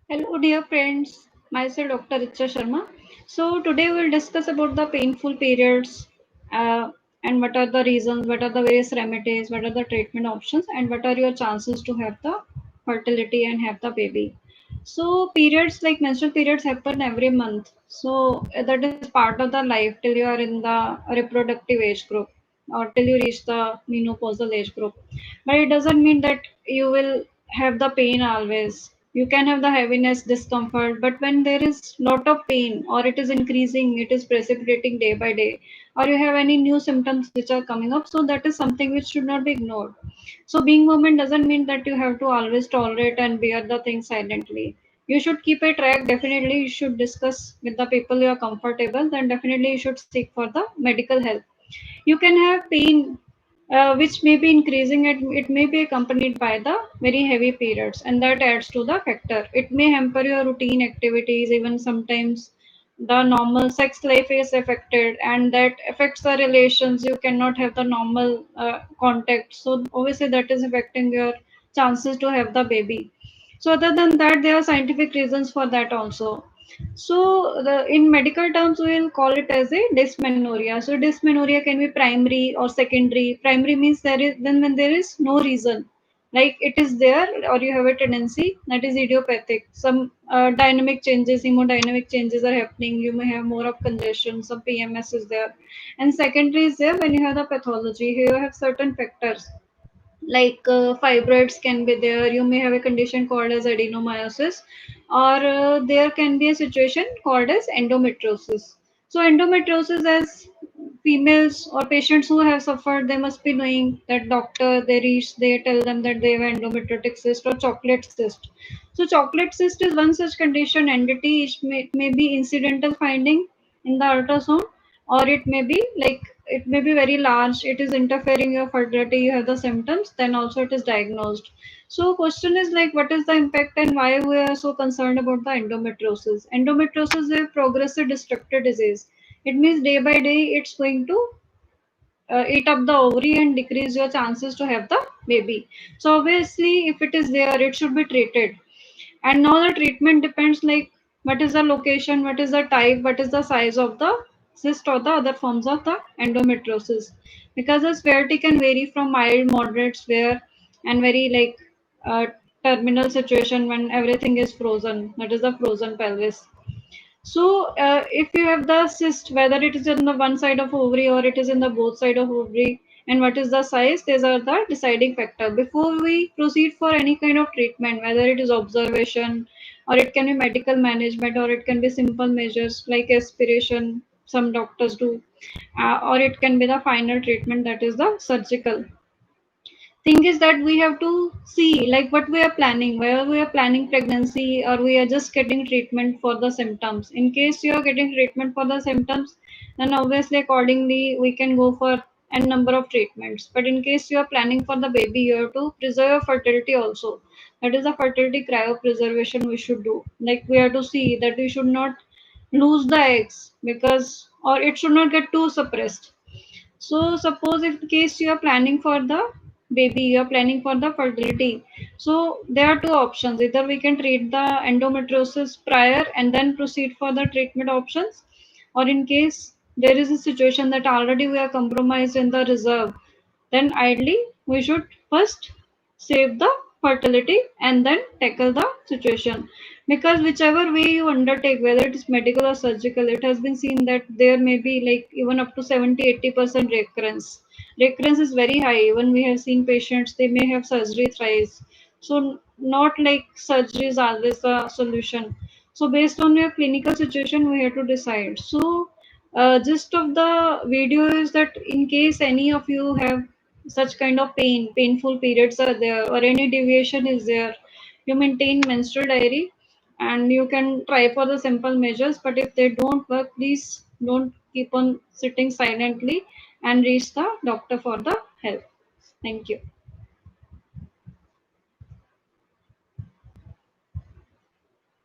Hello, dear friends. Myself, Dr. Richa Sharma. So today we'll discuss about the painful periods and what are the reasons, what are the various remedies, what are the treatment options, and what are your chances to have the fertility and have the baby. So periods like menstrual periods happen every month. So that is part of the life till you are in the reproductive age group or till you reach the menopausal age group. But it doesn't mean that you will have the pain always. You can have the heaviness, discomfort, but when there is lot of pain or it is increasing, it is precipitating day by day, or you have any new symptoms which are coming up, so that is something which should not be ignored. So being woman doesn't mean that you have to always tolerate and bear the thing silently. You should keep a track. Definitely, you should discuss with the people you are comfortable. Then definitely you should seek for the medical help. You can have pain which may be increasing, it may be accompanied by the very heavy periods, and that adds to the factor. It may hamper your routine activities, even sometimes the normal sex life is affected, and that affects the relations. You cannot have the normal contact, so obviously that is affecting your chances to have the baby. So other than that, there are scientific reasons for that also. So in medical terms, we will call it as a dysmenorrhea. So dysmenorrhea can be primary or secondary. Primary means there is then when there is no reason, like it is there or you have a tendency, that is idiopathic. Some dynamic changes, hemodynamic changes are happening. You may have more of congestion. Some PMS is there, and secondary is there when you have the pathology. Here you have certain factors like fibroids can be there. You may have a condition called as adenomyosis, or there can be a situation called as endometriosis. So endometriosis, as females or patients who have suffered, they must be knowing that doctor, they tell them that they have endometriotic cyst or chocolate cyst. So chocolate cyst is one such condition entity. It may be incidental finding in the ultrasound, or it may be like it may be very large, it is interfering your fertility, you have the symptoms, then also it is diagnosed. So question is like, what is the impact and why we are so concerned about the endometriosis? Endometriosis is a progressive destructive disease. It means day by day it's going to eat up the ovary and decrease your chances to have the baby. So obviously if it is there, it should be treated. And now the treatment depends like what is the location, what is the type, what is the size of the cyst or the other forms of the endometriosis. Because the severity can vary from mild, moderate, severe, and very like uh, terminal situation when everything is frozen. That is the frozen pelvis. So, if you have the cyst, whether it is in the one side of ovary or it is in the both side of ovary, and what is the size, these are the deciding factor. Before we proceed for any kind of treatment, whether it is observation or it can be medical management or it can be simple measures like aspiration, some doctors do, or it can be the final treatment, that is the surgical thing. Is that we have to see like what we are planning, whether we are planning pregnancy or we are just getting treatment for the symptoms. In case you are getting treatment for the symptoms, then obviously accordingly we can go for n number of treatments. But in case you are planning for the baby, you have to preserve your fertility also. That is the fertility cryopreservation we should do. Like we have to see that we should not lose the eggs, because or it should not get too suppressed. So suppose if in case you are planning for the baby, you are planning for the fertility. So there are two options. Either we can treat the endometriosis prior and then proceed for the treatment options, or in case there is a situation that already we are compromised in the reserve, then ideally we should first save the fertility and then tackle the situation. Because whichever way you undertake, whether it is medical or surgical, it has been seen that there may be like even up to 70-80% recurrence is very high. Even we have seen patients, they may have surgery thrice. So not like surgery is always the solution. So based on your clinical situation we have to decide. So gist of the video is that in case any of you have such kind of painful periods are there, or any deviation is there, you maintain menstrual diary and you can try for the simple measures. But if they don't work, please don't keep on sitting silently and reach the doctor for the help. Thank you.